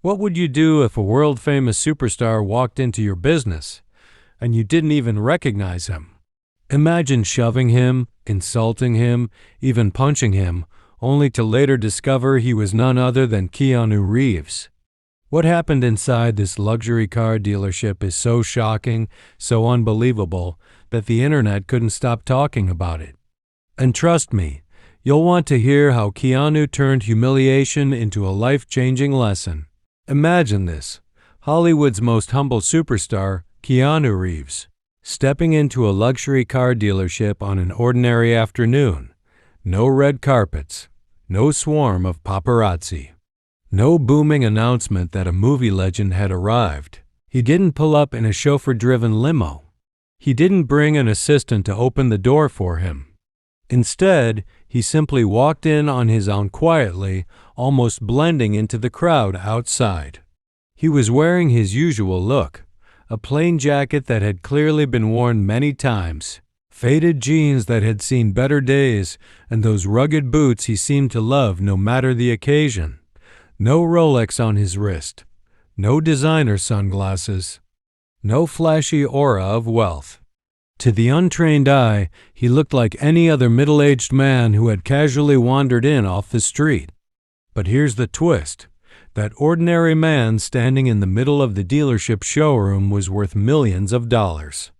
What would you do if a world-famous superstar walked into your business and you didn't even recognize him? Imagine shoving him, insulting him, even punching him, only to later discover he was none other than Keanu Reeves. What happened inside this luxury car dealership is so shocking, so unbelievable, that the internet couldn't stop talking about it. And trust me, you'll want to hear how Keanu turned humiliation into a life-changing lesson. Imagine this: Hollywood's most humble superstar, Keanu Reeves, stepping into a luxury car dealership on an ordinary afternoon. No red carpets, no swarm of paparazzi, no booming announcement that a movie legend had arrived. He didn't pull up in a chauffeur-driven limo. He didn't bring an assistant to open the door for him. Instead, he simply walked in on his own quietly, almost blending into the crowd outside. He was wearing his usual look, a plain jacket that had clearly been worn many times, faded jeans that had seen better days, and those rugged boots he seemed to love no matter the occasion. No Rolex on his wrist, no designer sunglasses, no flashy aura of wealth. To the untrained eye, he looked like any other middle-aged man who had casually wandered in off the street. But here's the twist. That ordinary man standing in the middle of the dealership showroom was worth millions of dollars.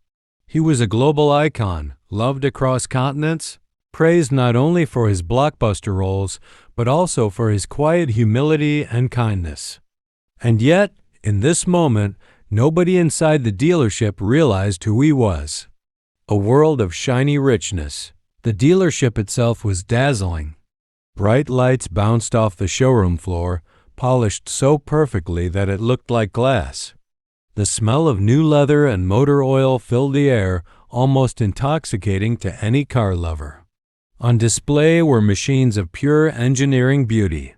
He was a global icon, loved across continents, praised not only for his blockbuster roles, but also for his quiet humility and kindness. And yet, in this moment, nobody inside the dealership realized who he was. A world of shiny richness. The dealership itself was dazzling. Bright lights bounced off the showroom floor, polished so perfectly that it looked like glass. The smell of new leather and motor oil filled the air, almost intoxicating to any car lover. On display were machines of pure engineering beauty,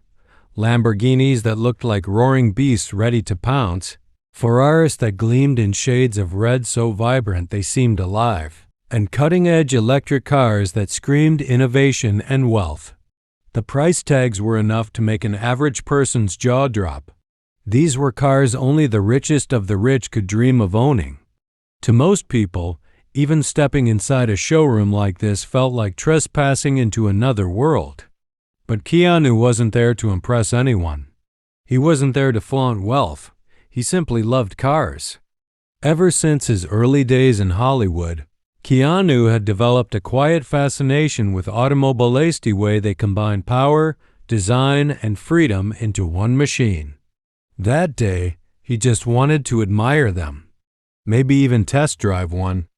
Lamborghinis that looked like roaring beasts ready to pounce, Ferraris that gleamed in shades of red so vibrant they seemed alive, and cutting-edge electric cars that screamed innovation and wealth. The price tags were enough to make an average person's jaw drop. These were cars only the richest of the rich could dream of owning. To most people, even stepping inside a showroom like this felt like trespassing into another world. But Keanu wasn't there to impress anyone. He wasn't there to flaunt wealth. He simply loved cars. Ever since his early days in Hollywood, Keanu had developed a quiet fascination with automobiles, the way they combine power, design, and freedom into one machine. That day, he just wanted to admire them, maybe even test drive one.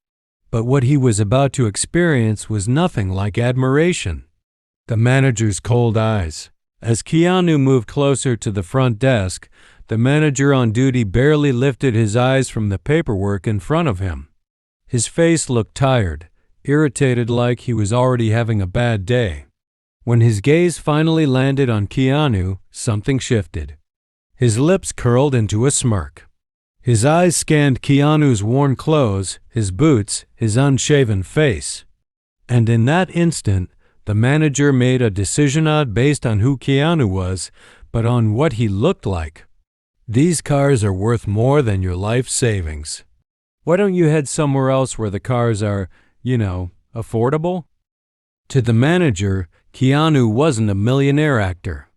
But what he was about to experience was nothing like admiration. The manager's cold eyes. As Keanu moved closer to the front desk, the manager on duty barely lifted his eyes from the paperwork in front of him. His face looked tired, irritated, like he was already having a bad day. When his gaze finally landed on Keanu, something shifted. His lips curled into a smirk. His eyes scanned Keanu's worn clothes, his boots, his unshaven face. And in that instant, the manager made a decision not based on who Keanu was, but on what he looked like. These cars are worth more than your life savings. Why don't you head somewhere else where the cars are, affordable? To the manager, Keanu wasn't a millionaire actor.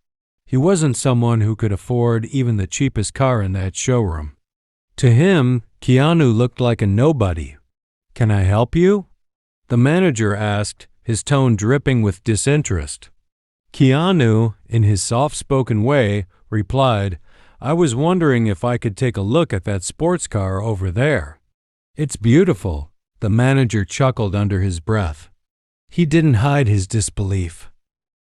He wasn't someone who could afford even the cheapest car in that showroom. To him, Keanu looked like a nobody. "Can I help you?" the manager asked, his tone dripping with disinterest. Keanu, in his soft-spoken way, replied, "I was wondering if I could take a look at that sports car over there." "It's beautiful," the manager chuckled under his breath. He didn't hide his disbelief.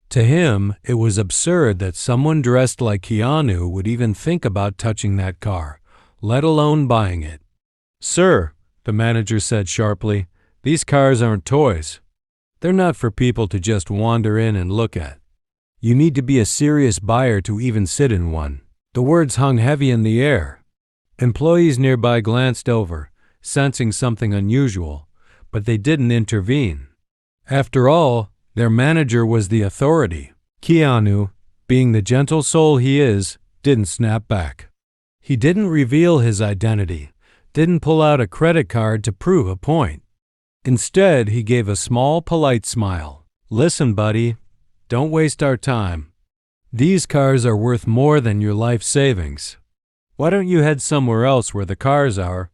To him, it was absurd that someone dressed like Keanu would even think about touching that car, let alone buying it. "Sir," the manager said sharply, "these cars aren't toys. They're not for people to just wander in and look at. You need to be a serious buyer to even sit in one." The words hung heavy in the air. Employees nearby glanced over, sensing something unusual, but they didn't intervene. After all, their manager was the authority. Keanu, being the gentle soul he is, didn't snap back. He didn't reveal his identity, didn't pull out a credit card to prove a point. Instead, he gave a small, polite smile. "Listen, buddy, don't waste our time. These cars are worth more than your life savings. Why don't you head somewhere else where the cars are,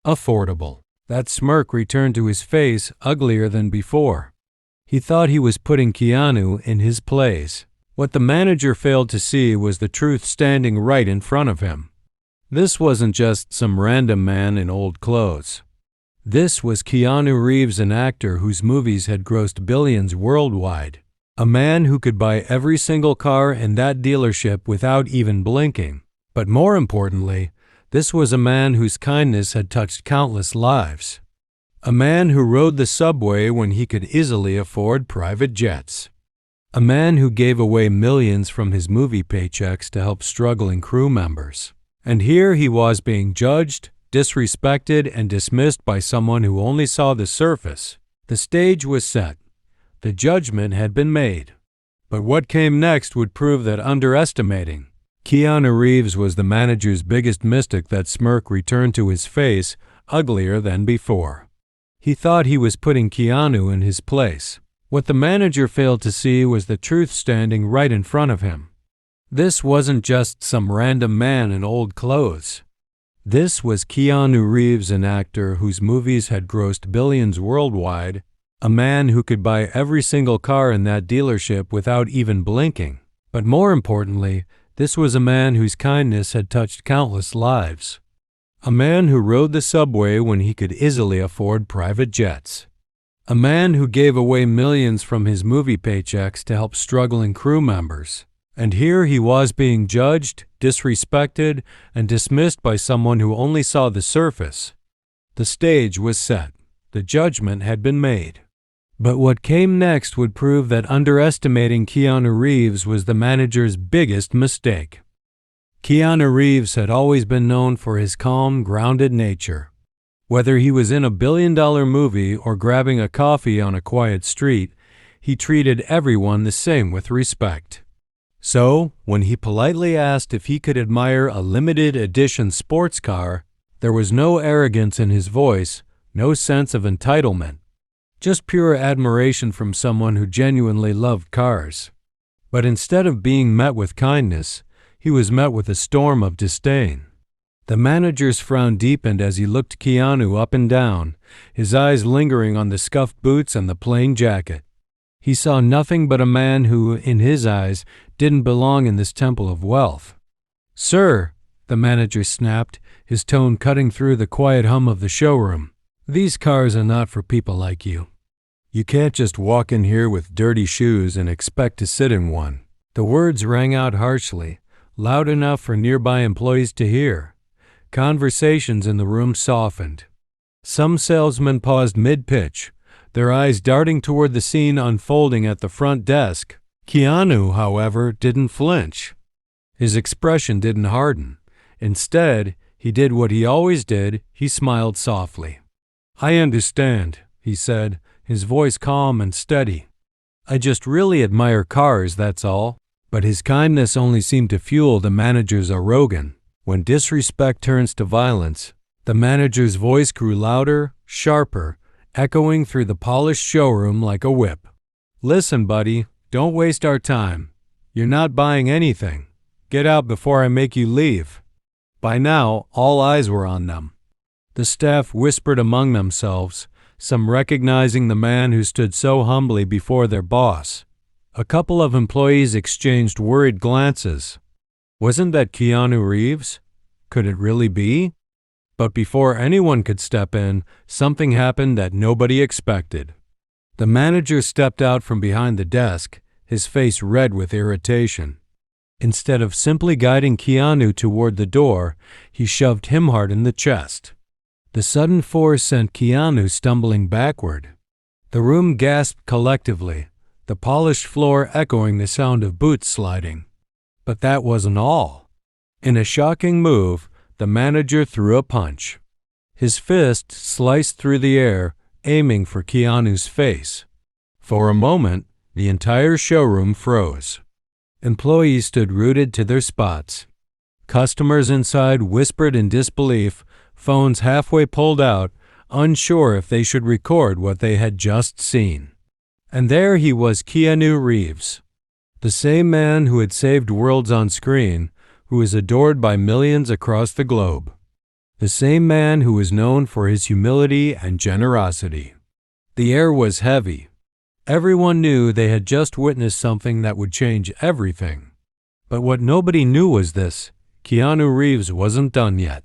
affordable?" That smirk returned to his face, uglier than before. He thought he was putting Keanu in his place. What the manager failed to see was the truth standing right in front of him. This wasn't just some random man in old clothes. This was Keanu Reeves, an actor whose movies had grossed billions worldwide. A man who could buy every single car in that dealership without even blinking. But more importantly, this was a man whose kindness had touched countless lives. A man who rode the subway when he could easily afford private jets. A man who gave away millions from his movie paychecks to help struggling crew members. And here he was being judged, disrespected, and dismissed by someone who only saw the surface. The stage was set. The judgment had been made. But what came next would prove that underestimating Keanu Reeves was the manager's biggest mistake. That smirk returned to his face, uglier than before. He thought he was putting Keanu in his place. What the manager failed to see was the truth standing right in front of him. This wasn't just some random man in old clothes. This was Keanu Reeves, an actor whose movies had grossed billions worldwide, a man who could buy every single car in that dealership without even blinking. But more importantly, this was a man whose kindness had touched countless lives. A man who rode the subway when he could easily afford private jets. A man who gave away millions from his movie paychecks to help struggling crew members. And here he was being judged, disrespected, and dismissed by someone who only saw the surface. The stage was set. The judgment had been made. But what came next would prove that underestimating Keanu Reeves was the manager's biggest mistake. Keanu Reeves had always been known for his calm, grounded nature. Whether he was in a billion-dollar movie or grabbing a coffee on a quiet street, he treated everyone the same with respect. So, when he politely asked if he could admire a limited edition sports car, there was no arrogance in his voice, no sense of entitlement. Just pure admiration from someone who genuinely loved cars. But instead of being met with kindness, he was met with a storm of disdain. The manager's frown deepened as he looked Keanu up and down, his eyes lingering on the scuffed boots and the plain jacket. He saw nothing but a man who, in his eyes, didn't belong in this temple of wealth. "Sir," the manager snapped, his tone cutting through the quiet hum of the showroom, "these cars are not for people like you. You can't just walk in here with dirty shoes and expect to sit in one." The words rang out harshly, loud enough for nearby employees to hear. Conversations in the room softened. Some salesmen paused mid-pitch, their eyes darting toward the scene unfolding at the front desk. Keanu, however, didn't flinch. His expression didn't harden. Instead, he did what he always did, he smiled softly. "I understand," he said, his voice calm and steady. "I just really admire cars, that's all." But his kindness only seemed to fuel the manager's arrogance. When disrespect turns to violence, the manager's voice grew louder, sharper, echoing through the polished showroom like a whip. "Listen, buddy, don't waste our time. You're not buying anything. Get out before I make you leave." By now, all eyes were on them. The staff whispered among themselves, some recognizing the man who stood so humbly before their boss. A couple of employees exchanged worried glances. Wasn't that Keanu Reeves? Could it really be? But before anyone could step in, something happened that nobody expected. The manager stepped out from behind the desk, his face red with irritation. Instead of simply guiding Keanu toward the door, he shoved him hard in the chest. The sudden force sent Keanu stumbling backward. The room gasped collectively, the polished floor echoing the sound of boots sliding. But that wasn't all. In a shocking move, the manager threw a punch. His fist sliced through the air, aiming for Keanu's face. For a moment, the entire showroom froze. Employees stood rooted to their spots. Customers inside whispered in disbelief, phones halfway pulled out, unsure if they should record what they had just seen. And there he was, Keanu Reeves, the same man who had saved worlds on screen, who is adored by millions across the globe. The same man who is known for his humility and generosity. The air was heavy. Everyone knew they had just witnessed something that would change everything. But what nobody knew was this: Keanu Reeves wasn't done yet.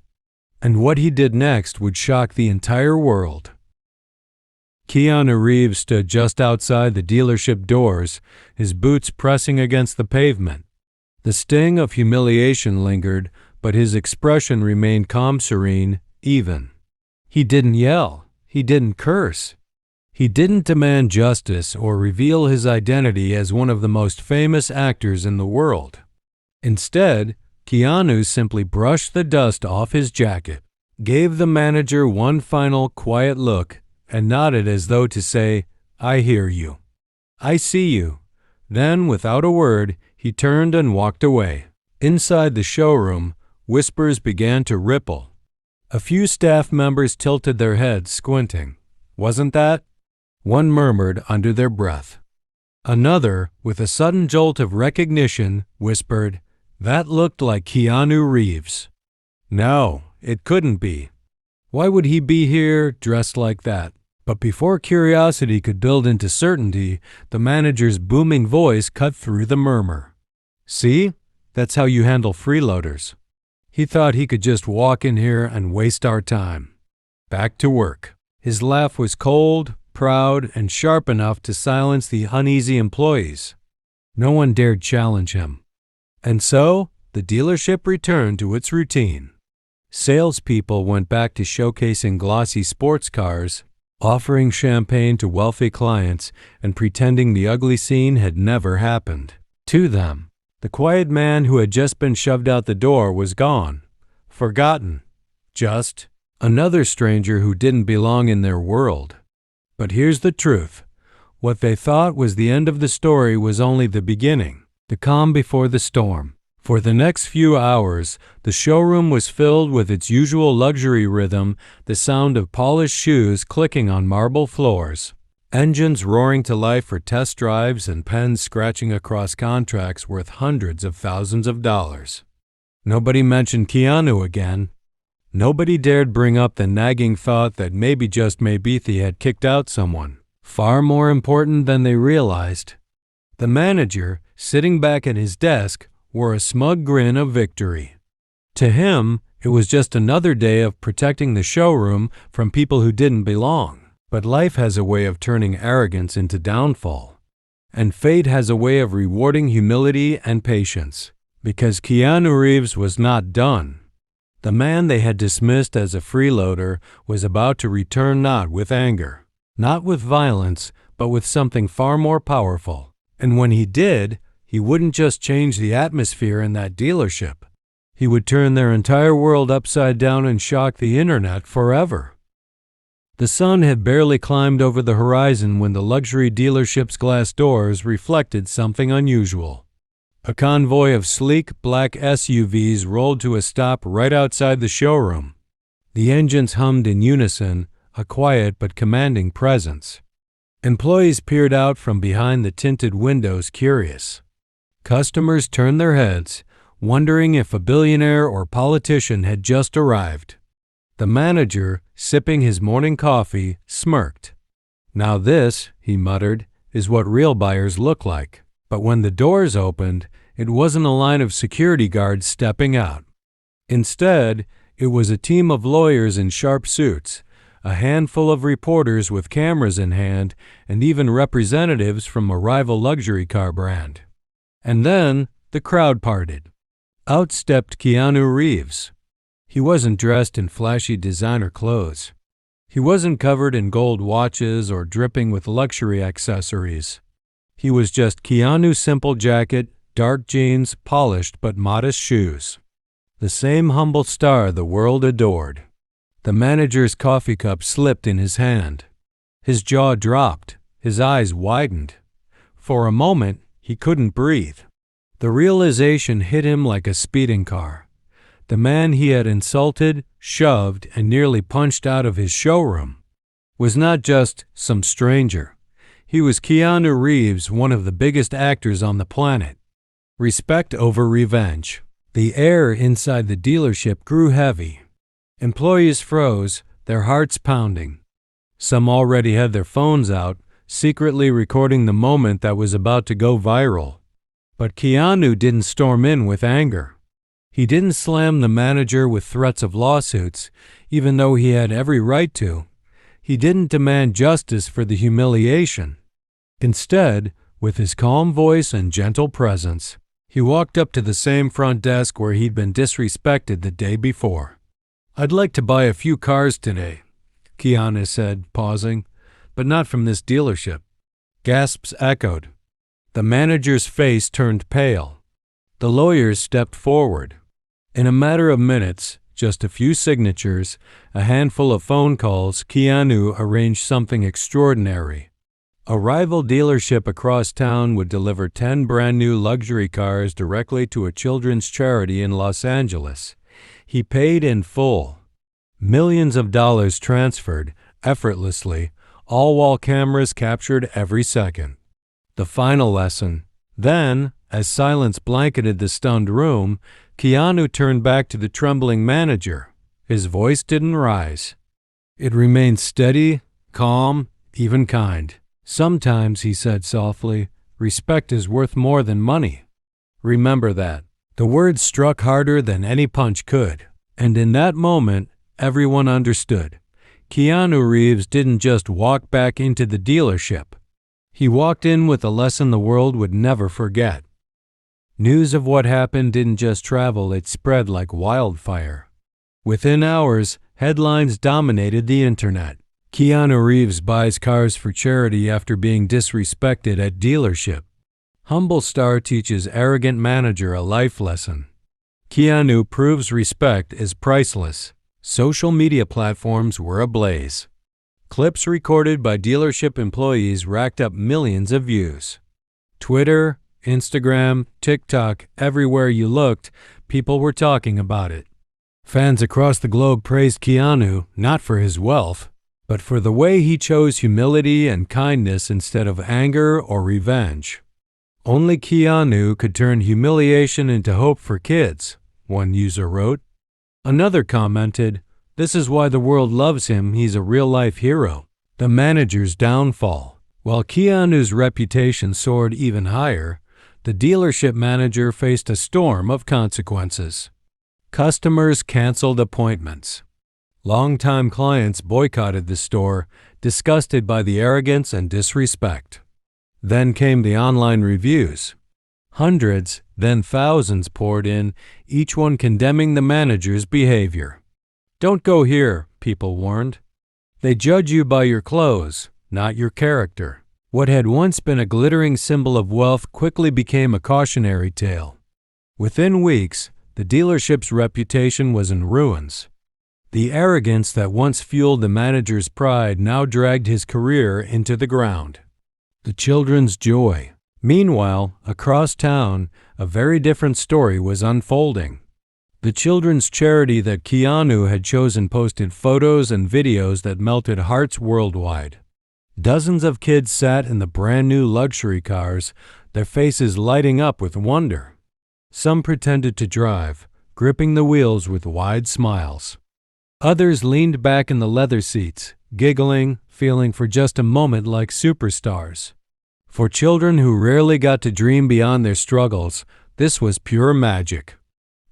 And what he did next would shock the entire world. Keanu Reeves stood just outside the dealership doors, his boots pressing against the pavement. The sting of humiliation lingered, but his expression remained calm, serene, even. He didn't yell. He didn't curse. He didn't demand justice or reveal his identity as one of the most famous actors in the world. Instead, Keanu simply brushed the dust off his jacket, gave the manager one final quiet look, and nodded as though to say, "I hear you. I see you." Then, without a word, he turned and walked away. Inside the showroom, whispers began to ripple. A few staff members tilted their heads, squinting. "Wasn't that?" One murmured under their breath. Another, with a sudden jolt of recognition, whispered, "That looked like Keanu Reeves." No, it couldn't be. Why would he be here dressed like that? But before curiosity could build into certainty, the manager's booming voice cut through the murmur. "See? That's how you handle freeloaders." He thought he could just walk in here and waste our time. Back to work. His laugh was cold, proud, and sharp enough to silence the uneasy employees. No one dared challenge him. And so, the dealership returned to its routine. Salespeople went back to showcasing glossy sports cars, offering champagne to wealthy clients, and pretending the ugly scene had never happened. To them, the quiet man who had just been shoved out the door was gone, forgotten, just another stranger who didn't belong in their world. But here's the truth. What they thought was the end of the story was only the beginning, the calm before the storm. For the next few hours, the showroom was filled with its usual luxury rhythm, the sound of polished shoes clicking on marble floors, engines roaring to life for test drives, and pens scratching across contracts worth hundreds of thousands of dollars. Nobody mentioned Keanu again. Nobody dared bring up the nagging thought that maybe, just maybe, he had kicked out someone. Far more important than they realized. The manager, sitting back at his desk, wore a smug grin of victory. To him, it was just another day of protecting the showroom from people who didn't belong. But life has a way of turning arrogance into downfall. And fate has a way of rewarding humility and patience. Because Keanu Reeves was not done. The man they had dismissed as a freeloader was about to return, not with anger, not with violence, but with something far more powerful. And when he did, he wouldn't just change the atmosphere in that dealership. He would turn their entire world upside down and shock the internet forever. The sun had barely climbed over the horizon when the luxury dealership's glass doors reflected something unusual. A convoy of sleek black SUVs rolled to a stop right outside the showroom. The engines hummed in unison, a quiet but commanding presence. Employees peered out from behind the tinted windows, curious. Customers turned their heads, wondering if a billionaire or politician had just arrived. The manager, sipping his morning coffee, smirked. "Now this," he muttered, "is what real buyers look like." But when the doors opened, it wasn't a line of security guards stepping out. Instead, it was a team of lawyers in sharp suits, a handful of reporters with cameras in hand, and even representatives from a rival luxury car brand. And then the crowd parted. Out stepped Keanu Reeves. He wasn't dressed in flashy designer clothes. He wasn't covered in gold watches or dripping with luxury accessories. He was just Keanu's simple jacket, dark jeans, polished but modest shoes. The same humble star the world adored. The manager's coffee cup slipped in his hand. His jaw dropped. His eyes widened. For a moment, he couldn't breathe. The realization hit him like a speeding car. The man he had insulted, shoved, and nearly punched out of his showroom was not just some stranger. He was Keanu Reeves, one of the biggest actors on the planet. Respect over revenge. The air inside the dealership grew heavy. Employees froze, their hearts pounding. Some already had their phones out, secretly recording the moment that was about to go viral. But Keanu didn't storm in with anger. He didn't slam the manager with threats of lawsuits, even though he had every right to. He didn't demand justice for the humiliation. Instead, with his calm voice and gentle presence, he walked up to the same front desk where he'd been disrespected the day before. "I'd like to buy a few cars today," Keanu said, pausing, "but not from this dealership." Gasps echoed. The manager's face turned pale. The lawyers stepped forward. In a matter of minutes, just a few signatures, a handful of phone calls, Keanu arranged something extraordinary. A rival dealership across town would deliver 10 brand-new luxury cars directly to a children's charity in Los Angeles. He paid in full. Millions of dollars transferred, effortlessly, all while cameras captured every second. The final lesson. Then, as silence blanketed the stunned room, Keanu turned back to the trembling manager. His voice didn't rise. It remained steady, calm, even kind. "Sometimes," he said softly, "respect is worth more than money. Remember that." The words struck harder than any punch could. And in that moment, everyone understood. Keanu Reeves didn't just walk back into the dealership. He walked in with a lesson the world would never forget. News of what happened didn't just travel, it spread like wildfire. Within hours, headlines dominated the internet. Keanu Reeves buys cars for charity after being disrespected at dealership. Humble star teaches arrogant manager a life lesson. Keanu proves respect is priceless. Social media platforms were ablaze. Clips recorded by dealership employees racked up millions of views. Twitter, Instagram, TikTok, everywhere you looked, people were talking about it. Fans across the globe praised Keanu not for his wealth, but for the way he chose humility and kindness instead of anger or revenge. Only Keanu could turn humiliation into hope for kids, one user wrote. Another commented, "This is why the world loves him, he's a real-life hero." The manager's downfall. While Keanu's reputation soared even higher, the dealership manager faced a storm of consequences. Customers canceled appointments. Longtime clients boycotted the store, disgusted by the arrogance and disrespect. Then came the online reviews. Hundreds, then thousands poured in, each one condemning the manager's behavior. "Don't go here," people warned. "They judge you by your clothes, not your character." What had once been a glittering symbol of wealth quickly became a cautionary tale. Within weeks, the dealership's reputation was in ruins. The arrogance that once fueled the manager's pride now dragged his career into the ground. The children's joy. Meanwhile, across town, a very different story was unfolding. The children's charity that Keanu had chosen posted photos and videos that melted hearts worldwide. Dozens of kids sat in the brand-new luxury cars, their faces lighting up with wonder. Some pretended to drive, gripping the wheels with wide smiles. Others leaned back in the leather seats, giggling, feeling for just a moment like superstars. For children who rarely got to dream beyond their struggles, this was pure magic.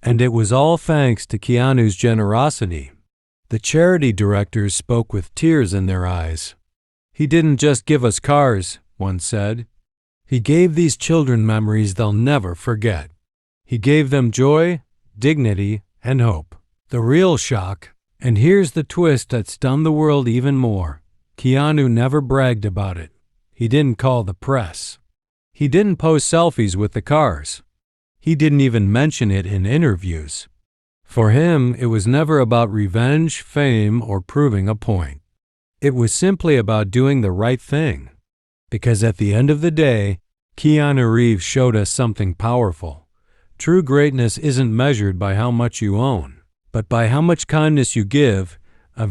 And it was all thanks to Keanu's generosity. The charity directors spoke with tears in their eyes. "He didn't just give us cars," one said. "He gave these children memories they'll never forget. He gave them joy, dignity, and hope." The real shock, and here's the twist that stunned the world even more, Keanu never bragged about it. He didn't call the press. He didn't post selfies with the cars. He didn't even mention it in interviews. For him, it was never about revenge, fame, or proving a point. It was simply about doing the right thing. Because at the end of the day, Keanu Reeves showed us something powerful. True greatness isn't measured by how much you own, but by how much kindness you give,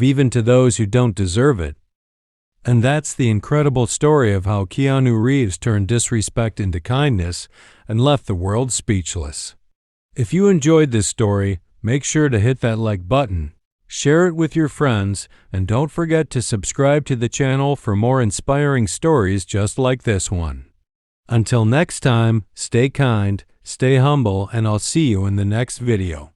even to those who don't deserve it. And that's the incredible story of how Keanu Reeves turned disrespect into kindness and left the world speechless. If you enjoyed this story, make sure to hit that like button, share it with your friends, and don't forget to subscribe to the channel for more inspiring stories just like this one. Until next time, stay kind, stay humble, and I'll see you in the next video.